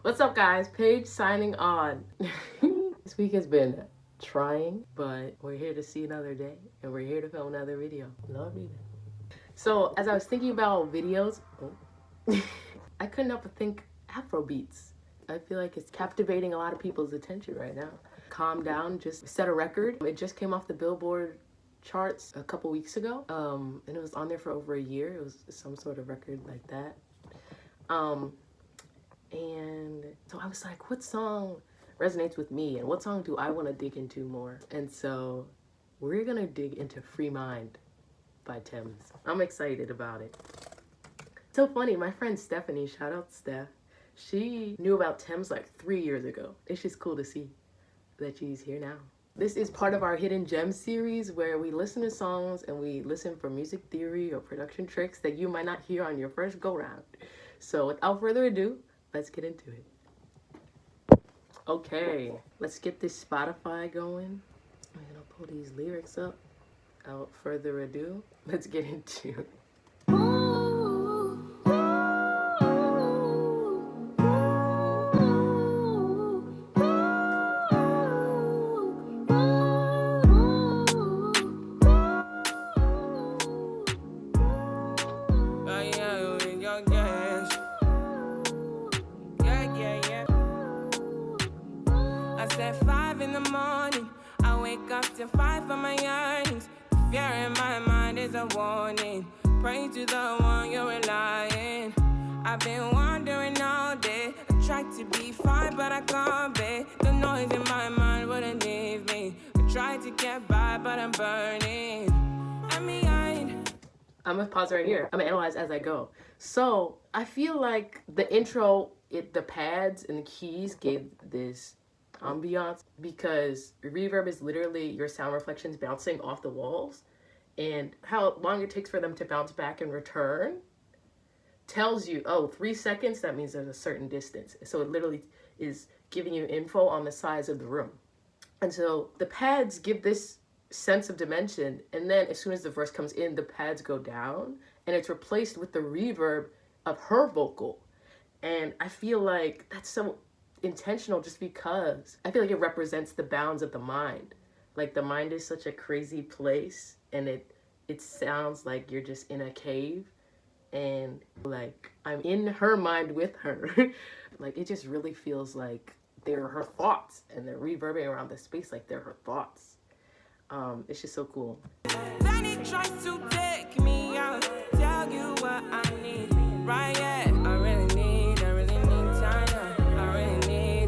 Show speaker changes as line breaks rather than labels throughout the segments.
What's up, guys? Paige signing on. This week has been trying, but we're here to see another day, and we're here to film another video. Love you. So, as I was thinking about videos, I couldn't help but think Afrobeats. I feel like it's captivating a lot of people's attention right now. Calm Down just set a record. It just came off the Billboard charts a couple weeks ago, and it was on there for over a year. It was some sort of record like that. And so I was like, what song resonates with me, and what song do I want to dig into more? And so we're gonna dig into Free Mind by Tems. I'm excited about it. So funny, my friend Stephanie, shout out Steph, she knew about Tems like 3 years ago. It's just cool to see that she's here now. This is part of our Hidden Gems series where we listen to songs and we listen for music theory or production tricks that you might not hear on your first go round. So without further ado, let's get into it. Okay, let's get this Spotify going. I'm gonna pull these lyrics up. Without further ado, let's get into it.
I said 5 in the morning, I wake up to 5 for my yearnings. The fear in my mind is a warning. Pray to the one you're relying. I've been wandering all day. I tried to be fine, but I can't be. The noise in my mind wouldn't leave me. I tried to get by, but I'm burning.
I'm gonna pause right here. I'm gonna analyze as I go. So I feel like the intro, the pads and the keys gave this ambiance, because reverb is literally your sound reflections bouncing off the walls, and how long it takes for them to bounce back and return tells you, oh, 3 seconds, that means there's a certain distance. So it literally is giving you info on the size of the room. And so the pads give this sense of dimension, and then as soon as the verse comes in, the pads go down and it's replaced with the reverb of her vocal. And I feel like that's so intentional, just because I feel like it represents the bounds of the mind. Like, the mind is such a crazy place, and it sounds like you're just in a cave, and like I'm in her mind with her. Like, it just really feels like they're her thoughts, and they're reverberating around the space like they're her thoughts. It's just so cool.
Then he tries to take me out, tell you what I need, right? Yeah, I really need time now.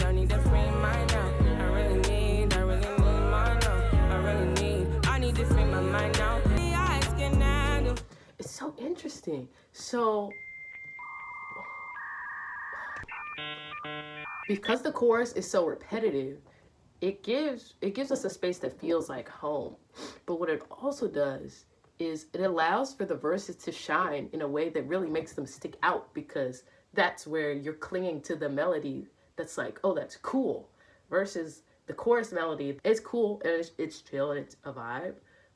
I need a free mind now. I really need mine now. I need to free my mind now. The eyes can handle.
It's so interesting. So because the chorus is so repetitive, it gives us a space that feels like home. But what it also does is it allows for the verses to shine in a way that really makes them stick out, because that's where you're clinging to the melody that's like, oh, that's cool, versus the chorus melody. It's cool and it's chill and it's a vibe,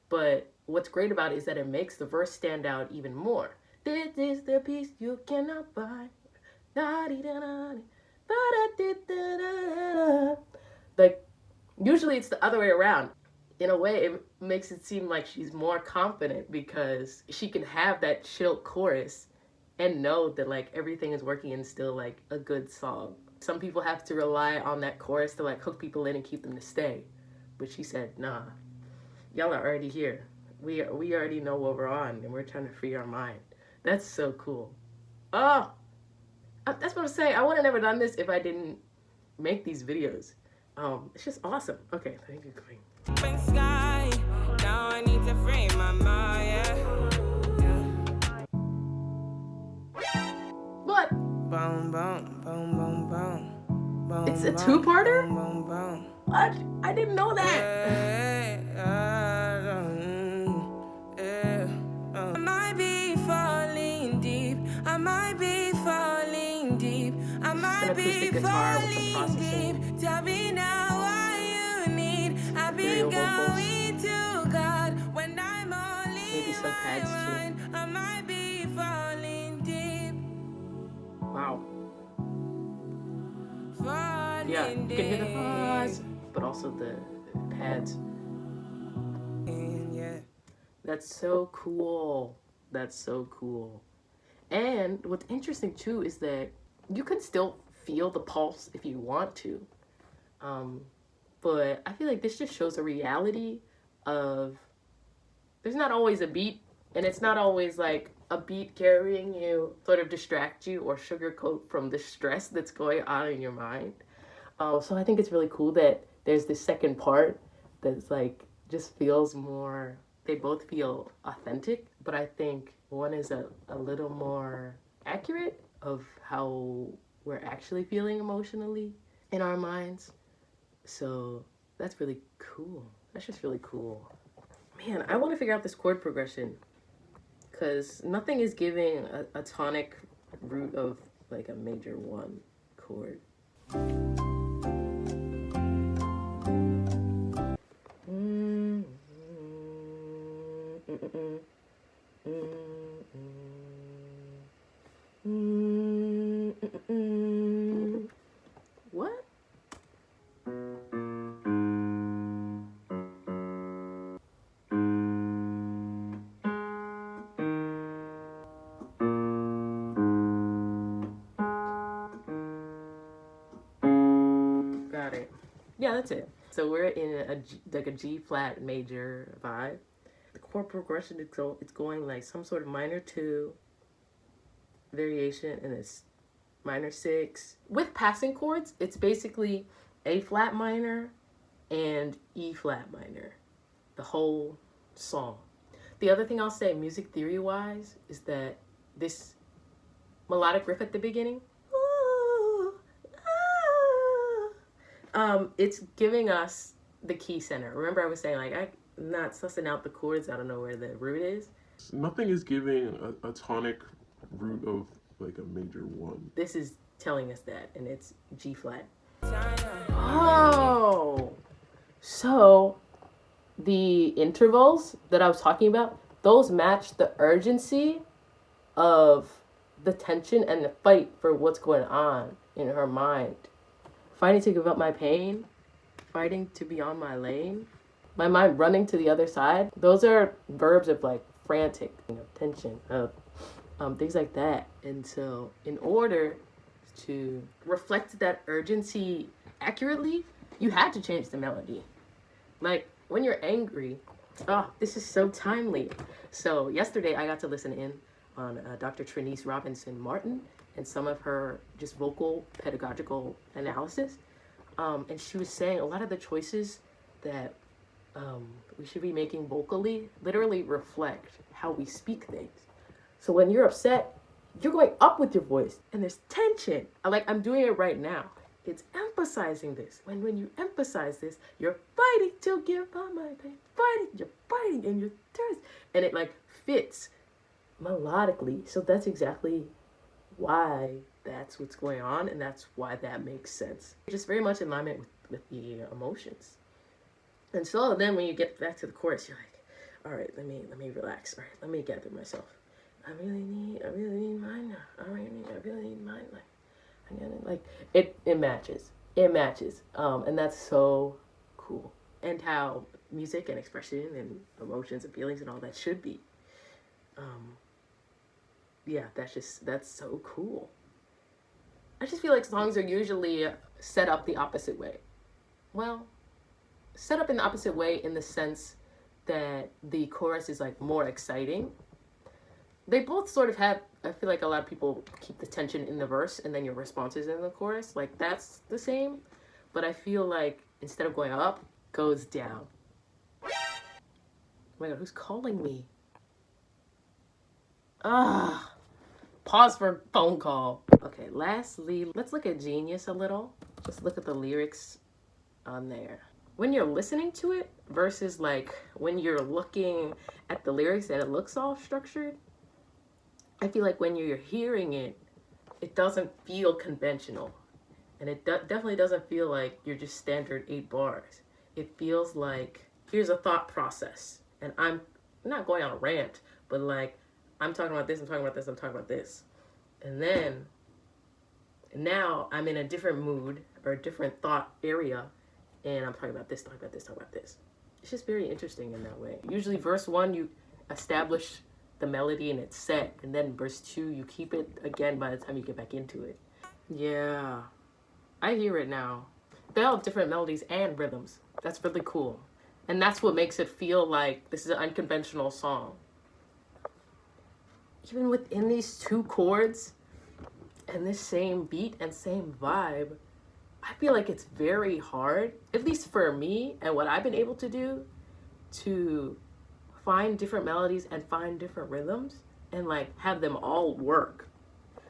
but what's great about it is that it makes the verse stand out even more. This is the piece you cannot buy. Like, usually it's the other way around. In a way, it makes it seem like she's more confident, because she can have that chill chorus and know that like everything is working and still like a good song. Some people have to rely on that chorus to like hook people in and keep them to stay. But she said, nah, y'all are already here. We already know what we're on, and we're trying to free our mind. That's so cool. Oh, that's what I'm saying. I would have never done this if I didn't make these videos. It's just awesome. Okay, thank you, Queen.
Open sky, now I need to free my mind, yeah.
What?
Boom, boom, boom, boom, boom, boom.
It's a two-parter?
Boom, boom.
What? I didn't know that.
I might be falling deep. I might be falling deep. I might be falling deep. Tell me now what you need. I've been going to God when I'm only in my mind. I might be falling deep.
Wow. Yeah, you can hear the pause, but also the pads.
Yeah.
That's so cool. That's so cool. And what's interesting too is that you can still feel the pulse if you want to. Um, but I feel like this just shows a reality of there's not always a beat, and it's not always like a beat carrying you, sort of distract you or sugarcoat from the stress that's going on in your mind. So I think it's really cool that there's this second part that's like just feels more. They both feel authentic, but I think one is a little more accurate of how we're actually feeling emotionally in our minds. So that's really cool. That's just really cool. Man, I want to figure out this chord progression because nothing is giving a tonic root of like a major one chord. What? Got it. Yeah, that's it. So we're in like a G flat major vibe. The chord progression is it's going like some sort of minor 2 variation and it's minor 6. With passing chords, it's basically A flat minor and E flat minor. The whole song. The other thing I'll say music theory wise is that this melodic riff at the beginning, it's giving us the key center. Remember I was saying like I'm not sussing out the chords, I don't know where the root is.
Nothing is giving a tonic root of like a major 1.
This is telling us that, and it's G flat. Oh, so the intervals that I was talking about, those match the urgency of the tension and the fight for what's going on in her mind. Fighting to give up my pain, fighting to be on my lane, my mind running to the other side. Those are verbs of like frantic, tension, things like that. And so in order to reflect that urgency accurately, you had to change the melody. Like when you're angry, this is so timely. So yesterday I got to listen in on Dr. Trinice Robinson Martin and some of her just vocal pedagogical analysis. And she was saying a lot of the choices that we should be making vocally literally reflect how we speak things. So when you're upset, you're going up with your voice and there's tension. I'm doing it right now. It's emphasizing this. When you emphasize this, you're fighting to give up my pain. You're fighting and you're thirst. And it like fits melodically. So that's exactly why that's what's going on, and that's why that makes sense. Just very much in alignment with the emotions. And so then when you get back to the chorus, you're like, all right, let me relax. All right, let me gather myself. I really need mine now. I really need mine. It matches. It matches. And that's so cool. And how music and expression and emotions and feelings and all that should be. That's so cool. I just feel like songs are usually set up the opposite way. Well, set up in the opposite way in the sense that the chorus is like more exciting. They both sort of have, I feel like a lot of people keep the tension in the verse and then your response is in the chorus. Like that's the same. But I feel like instead of going up, goes down. Oh my God, who's calling me? Pause for phone call. Okay, lastly, let's look at Genius a little. Just look at the lyrics on there. When you're listening to it versus like when you're looking at the lyrics and it looks all structured, I feel like when you're hearing it, it doesn't feel conventional. And it definitely doesn't feel like you're just standard 8 bars. It feels like here's a thought process. And I'm not going on a rant, but like I'm talking about this, I'm talking about this, I'm talking about this. And then And now I'm in a different mood or a different thought area, and I'm talking about this, talking about this, talking about this. It's just very interesting in that way. Usually verse 1, you establish the melody and it's set, and then verse 2, you keep it again by the time you get back into it. Yeah, I hear it now. They all have different melodies and rhythms. That's really cool. And that's what makes it feel like this is an unconventional song. Even within these 2 chords and this same beat and same vibe, I feel like it's very hard, at least for me and what I've been able to do, to find different melodies and find different rhythms and like have them all work.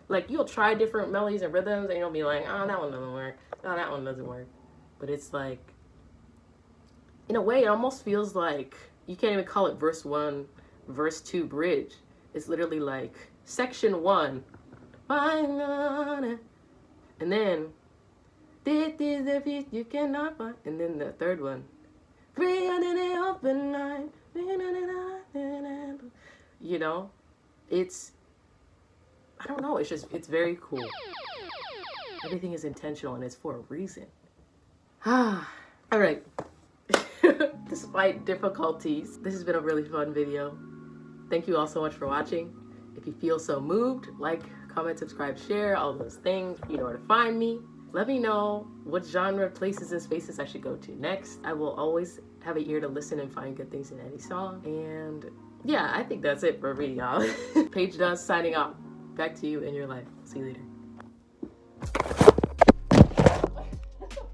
Like you'll try different melodies and rhythms and you'll be like, oh, that one doesn't work. Oh, that one doesn't work. But it's like, in a way, it almost feels like you can't even call it verse 1, verse 2 bridge. It's literally like section 1, and then this is the peace you cannot find, and then the third one, free under the open night. You know, it's, I don't know, it's very cool. Everything is intentional and it's for a reason. All right. Despite difficulties, this has been a really fun video. Thank you all so much for watching. If you feel so moved, like, comment, subscribe, share, all those things. You know where to find me. Let me know what genre, places, and spaces I should go to next. I will always have an ear to listen and find good things in any song. And yeah, I think that's it for me, y'all. Paige Does signing off. Back to you in your life. See you later.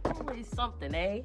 Always something, eh?